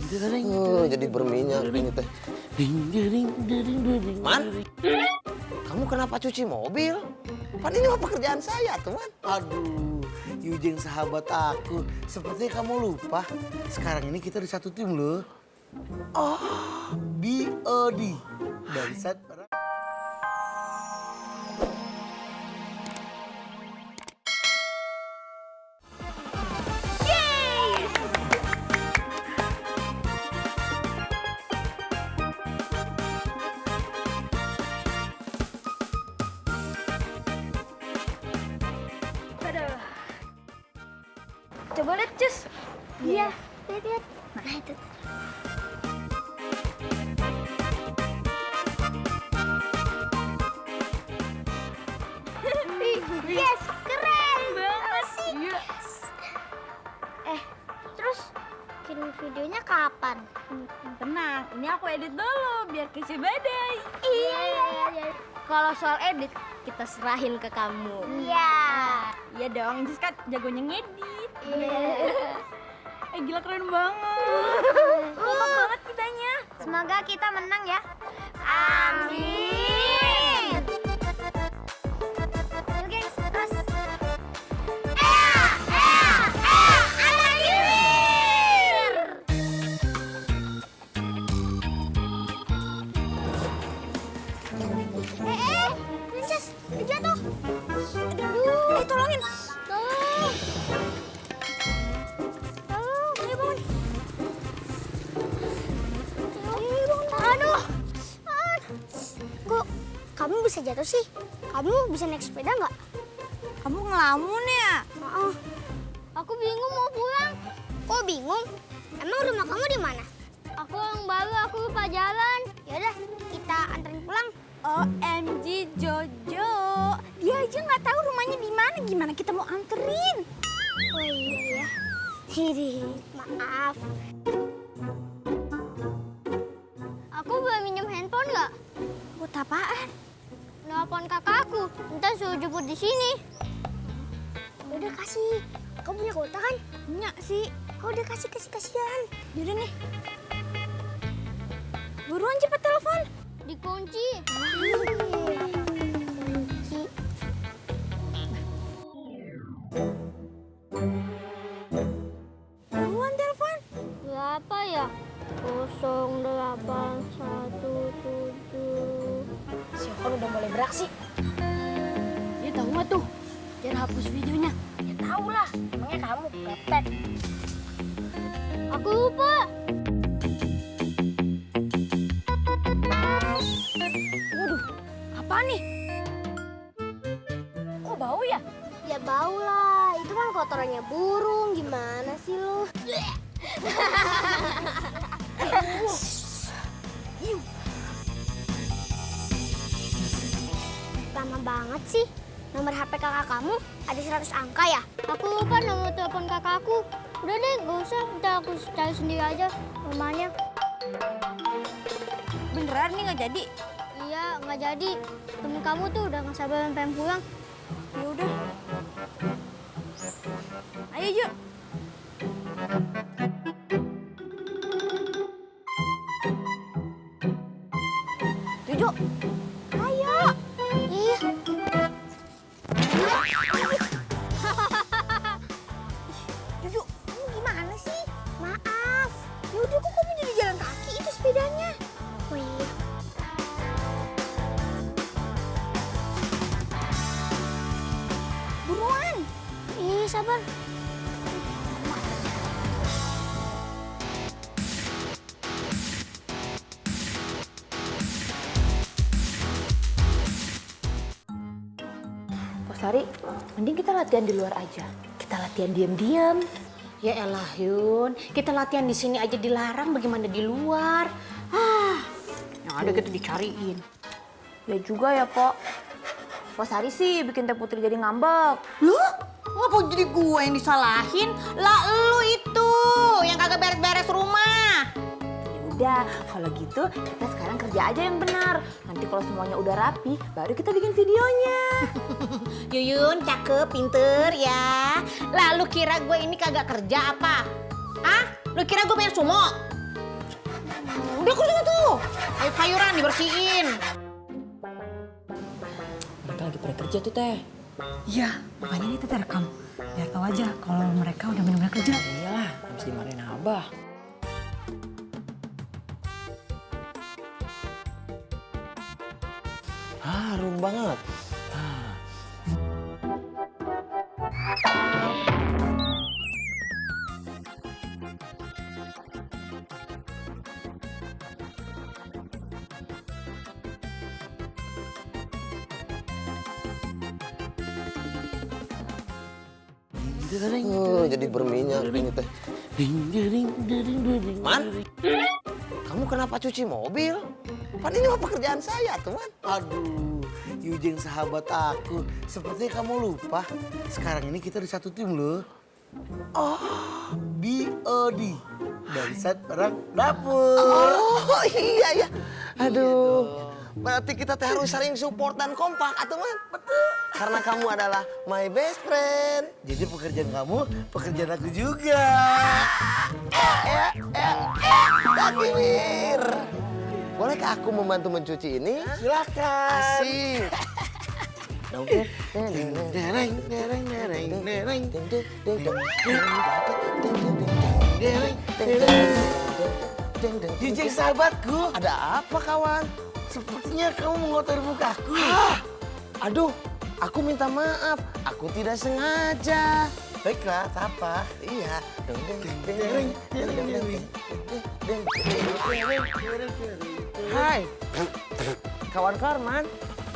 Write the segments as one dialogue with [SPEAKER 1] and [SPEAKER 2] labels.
[SPEAKER 1] Jadi berminyak ini teh. Man, kamu kenapa cuci mobil? Kan ini mah pekerjaan saya, teman.
[SPEAKER 2] Aduh, Yujeng sahabat aku. Sepertinya kamu lupa. Sekarang ini kita di satu tim loh. Oh, BOD. Barisan para...
[SPEAKER 3] Coba lihat, Cus. Iya, lihat. Mana itu? Yes, keren banget sih. Yes. Terus kirim videonya kapan?
[SPEAKER 4] Tenang, ini aku edit dulu biar kece badai.
[SPEAKER 3] Iya.
[SPEAKER 4] Kalau soal edit, kita serahin ke kamu.
[SPEAKER 3] Iya.
[SPEAKER 4] Iya dong, Jus kan jagonya ngedit.
[SPEAKER 3] Iya.
[SPEAKER 4] Gila keren banget. Kompak banget kitanya.
[SPEAKER 3] Semoga kita menang ya. Amin. Yuk, gengs, terus. Princess, jatuh. Aduh, tolongin. Tolong. Ayo bangun. Aduh. Kok kamu bisa jatuh sih? Kamu bisa naik sepeda nggak?
[SPEAKER 4] Kamu ngelamun ya?
[SPEAKER 3] Maaf. Aku bingung mau pulang. Kok bingung? Emang rumah kamu di mana? Aku orang baru, aku lupa jalan. Yaudah, kita anterin pulang.
[SPEAKER 4] OMG Jojo, dia aja nggak tahu rumahnya di mana. Gimana kita mau anterin?
[SPEAKER 3] Oh iya ya. Maaf. Aku boleh minjem handphone nggak?
[SPEAKER 4] Buat apaan?
[SPEAKER 3] Nelfon kakakku. Ntar suruh jemput di sini. Udah kasih. Kamu punya kuota kan?
[SPEAKER 4] Punya sih.
[SPEAKER 3] Udah kasihan.
[SPEAKER 4] Yaudah nih. Buruan cepet telepon.
[SPEAKER 3] Dikunci. Kunci.
[SPEAKER 4] Buruan telepon.
[SPEAKER 3] Berapa ya? 0817.
[SPEAKER 4] Si Okon udah mulai beraksi. Dia tahu nggak tuh? Jangan hapus videonya.
[SPEAKER 3] Ya tahu lah. Emangnya kamu gaptek. Aku lupa.
[SPEAKER 4] Waduh, apa nih? Kok bau ya?
[SPEAKER 3] Ya bau lah. Itu kan kotorannya burung. Gimana sih lo? Lama banget sih. Nomor HP kakak kamu ada 100 angka ya? Aku lupa nomor telepon kakakku. Udah deh, gak usah. Ntar aku cari sendiri aja rumahnya.
[SPEAKER 4] Beneran nih nggak jadi?
[SPEAKER 3] Iya, nggak jadi. Temen kamu tuh udah nggak sabar pengen pulang.
[SPEAKER 4] Ya udah. Ayo yuk. Jojo, ayo.
[SPEAKER 3] Iya.
[SPEAKER 4] Jojo, kamu gimana sih?
[SPEAKER 3] Maaf.
[SPEAKER 4] Ya udah kok kamu jadi jalan kaki itu sepedanya.
[SPEAKER 3] Oh iya.
[SPEAKER 4] Buruan.
[SPEAKER 3] Iya, sabar.
[SPEAKER 5] Sari, mending kita latihan di luar aja. Kita latihan diam-diam.
[SPEAKER 6] Ya elah Yun, kita latihan di sini aja dilarang, bagaimana di luar? Yang ada kita dicariin.
[SPEAKER 5] Ya juga ya, Pok. Pok Sari sih bikin Teh Putri jadi ngambek.
[SPEAKER 6] Loh? Ngapa jadi gue yang disalahin? Lah lu itu yang kagak beres-beres rumah.
[SPEAKER 5] Udah, kalau gitu kita sekarang kerja aja yang benar. Nanti kalau semuanya udah rapi, baru kita bikin videonya.
[SPEAKER 6] Yuyun, cakep, pinter ya. Lah lu kira gue ini kagak kerja apa? Hah? Lu kira gue main sumo? Udah tuh. Ayo sayuran dibersihin.
[SPEAKER 5] Mereka lagi pada kerja tuh Teh.
[SPEAKER 7] Iya, makanya ini Tete rekam. Biar tahu aja kalau mereka udah benar-benar kerja.
[SPEAKER 5] Iyalah, habis dimarahin Abah.
[SPEAKER 1] Harum banget. Jadi berminyak ini teh. Man, kamu kenapa cuci mobil? Kan ini mah pekerjaan saya, teman.
[SPEAKER 2] Aduh, Yujeng sahabat aku. Sepertinya kamu lupa. Sekarang ini kita di satu tim loh. Oh, BOD. Barisan Orang Dapur.
[SPEAKER 1] Oh iya ya. Aduh. Berarti kita teh harus saling support dan kompak, teman. Betul. Karena kamu adalah my best friend.
[SPEAKER 2] Jadi pekerjaan kamu, pekerjaan aku juga.
[SPEAKER 1] Takbir. Bolehkah aku membantu mencuci ini?
[SPEAKER 2] Silakan.
[SPEAKER 1] Asik.
[SPEAKER 2] Yujeng sahabatku.
[SPEAKER 1] Ada apa kawan?
[SPEAKER 2] Sepertinya kamu mengotori mukaku.
[SPEAKER 1] Aduh, aku minta maaf. Aku tidak sengaja.
[SPEAKER 2] Baiklah, apa?
[SPEAKER 1] Iya. Hai, kawan Karman.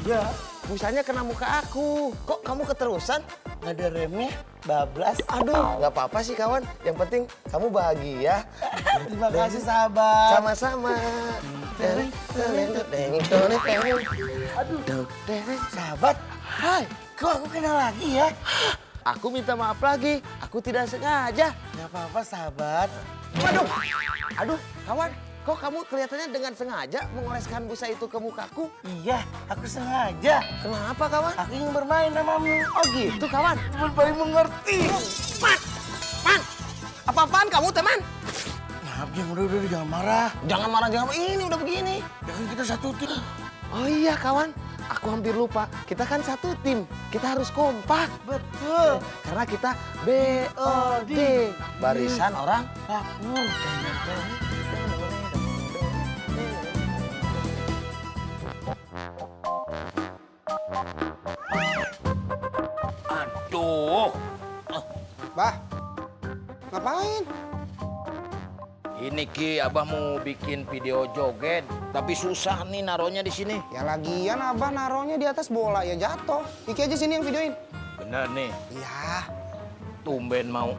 [SPEAKER 2] Ya,
[SPEAKER 1] Busanya kena muka aku. Kok kamu keterusan?
[SPEAKER 2] nggak ada remnya, bablas.
[SPEAKER 1] Aduh, nggak apa-apa sih kawan. Yang penting kamu bahagia.
[SPEAKER 2] Terima kasih sahabat.
[SPEAKER 1] Sama-sama.
[SPEAKER 2] Aduh, sahabat.
[SPEAKER 1] Hai,
[SPEAKER 2] Kok aku kenal lagi ya?
[SPEAKER 1] aku minta maaf lagi. Aku tidak sengaja.
[SPEAKER 2] Nggak apa-apa sahabat.
[SPEAKER 1] Waduh, aduh, kawan. Kok kamu kelihatannya dengan sengaja mengoleskan busa itu ke mukaku?
[SPEAKER 2] Iya, aku sengaja.
[SPEAKER 1] Kenapa kawan?
[SPEAKER 2] Aku ingin bermain samamu.
[SPEAKER 1] Oh gitu kawan.
[SPEAKER 2] Teman paling mengerti.
[SPEAKER 1] Man, apa-apaan kamu teman?
[SPEAKER 2] Maaf, Jeng, udah jangan marah.
[SPEAKER 1] Jangan marah, jangan marah. Ini udah begini.
[SPEAKER 2] Ya kan kita satu tim.
[SPEAKER 1] Oh iya kawan, aku hampir lupa. Kita kan satu tim. Kita harus kompak.
[SPEAKER 2] Betul.
[SPEAKER 1] Karena kita BOD. Barisan Orang
[SPEAKER 2] Dapur.
[SPEAKER 8] Aduh,
[SPEAKER 9] Bah, ngapain?
[SPEAKER 8] ini Ki, Abah mau bikin video joget, tapi susah nih naruhnya di sini.
[SPEAKER 9] Ya lagian abah naruhnya di atas bola ya jatuh. Iki aja sini yang videoin.
[SPEAKER 8] Bener nih,
[SPEAKER 9] Iya.
[SPEAKER 8] tumben mau.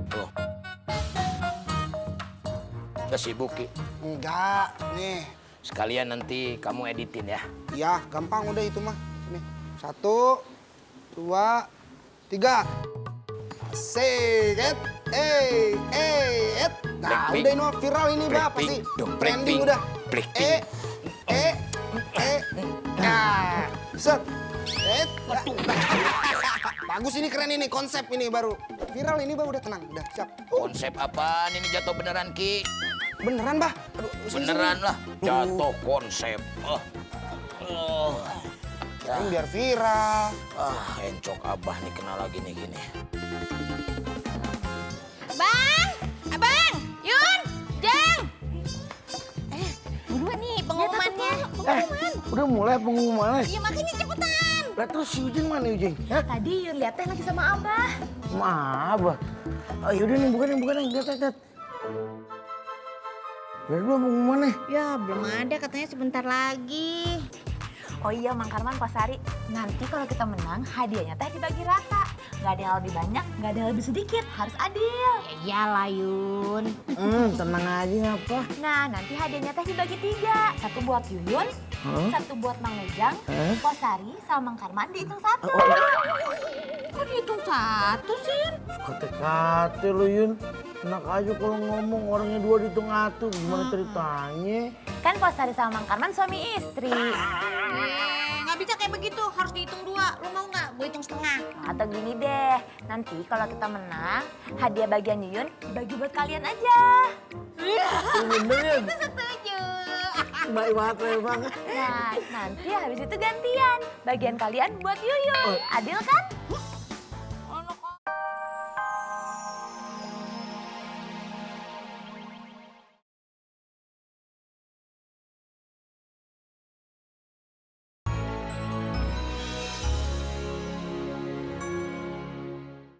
[SPEAKER 8] Tuh. Udah sibuk Ki.
[SPEAKER 9] Enggak, nih.
[SPEAKER 8] Sekalian nanti kamu editin ya.
[SPEAKER 9] Iya, gampang udah itu mah. Sini. 1, 2, 3. Asik, Nah,
[SPEAKER 8] Blackpink.
[SPEAKER 9] udah ini mah viral ini, Bah. Pasti
[SPEAKER 8] Blackpink, dong,
[SPEAKER 9] trending
[SPEAKER 8] Blackpink.
[SPEAKER 9] udah.
[SPEAKER 8] Blackpink.
[SPEAKER 9] Nah, set. Bagus ini, keren ini, konsep ini baru. Viral ini, Bah, udah tenang, udah siap.
[SPEAKER 8] Konsep apaan ini jatuh beneran Ki?
[SPEAKER 9] Beneran, Bah? Aduh, sini,
[SPEAKER 8] Beneran
[SPEAKER 9] sini.
[SPEAKER 8] lah, jatuh konsep.
[SPEAKER 9] Kirain biar viral.
[SPEAKER 8] Encok Abah nih kena lagi nih gini.
[SPEAKER 4] Bang, Abang, Yun, Jang. Buruan nih pengumumannya.
[SPEAKER 2] Udah mulai pengumumannya.
[SPEAKER 4] Iya makanya cepetan.
[SPEAKER 2] Lah terus si Ujeng mana Ujeng? Hah?
[SPEAKER 5] Tadi Yun lihat Teh lagi sama Abah.
[SPEAKER 2] Maaf, Bah. Oh, yaudah nih, bukan nih. Lihat. Biar dulu pengumumannya.
[SPEAKER 6] Ya, belum ada, katanya sebentar lagi.
[SPEAKER 5] Oh iya, Mang Karman, Pak Sari. Nanti kalau kita menang, hadiahnya Teh dibagi rata. Nggak ada yang lebih banyak, nggak ada yang lebih sedikit. Harus adil.
[SPEAKER 6] Ya iyalah, Yun.
[SPEAKER 2] Tenang aja ngapa.
[SPEAKER 5] Nah, nanti hadiahnya Teh dibagi 3. Satu buat Yuyun, satu buat Mang Ujang, Pak Sari, sama Mang Karman dihitung 1.
[SPEAKER 6] Kok dihitung 1 sih?
[SPEAKER 2] Kate-kate lo Yun. Enak aja kalau ngomong orangnya 2 dihitung 1. Gimana ceritanya?
[SPEAKER 5] Kan Pak Sari sama Mang Karman suami istri.
[SPEAKER 6] Nggak bisa kayak begitu, harus dihitung 2. Lo mau nggak? Gue hitung 1.
[SPEAKER 4] setengah.
[SPEAKER 5] Atau gini deh, nanti kalau kita menang, hadiah bagian Yuyun dibagi buat kalian aja.
[SPEAKER 2] Beneran.
[SPEAKER 4] Setuju.
[SPEAKER 2] Baik banget memang.
[SPEAKER 5] Nah, nanti habis itu gantian. Bagian kalian buat Yuyun. Adil kan?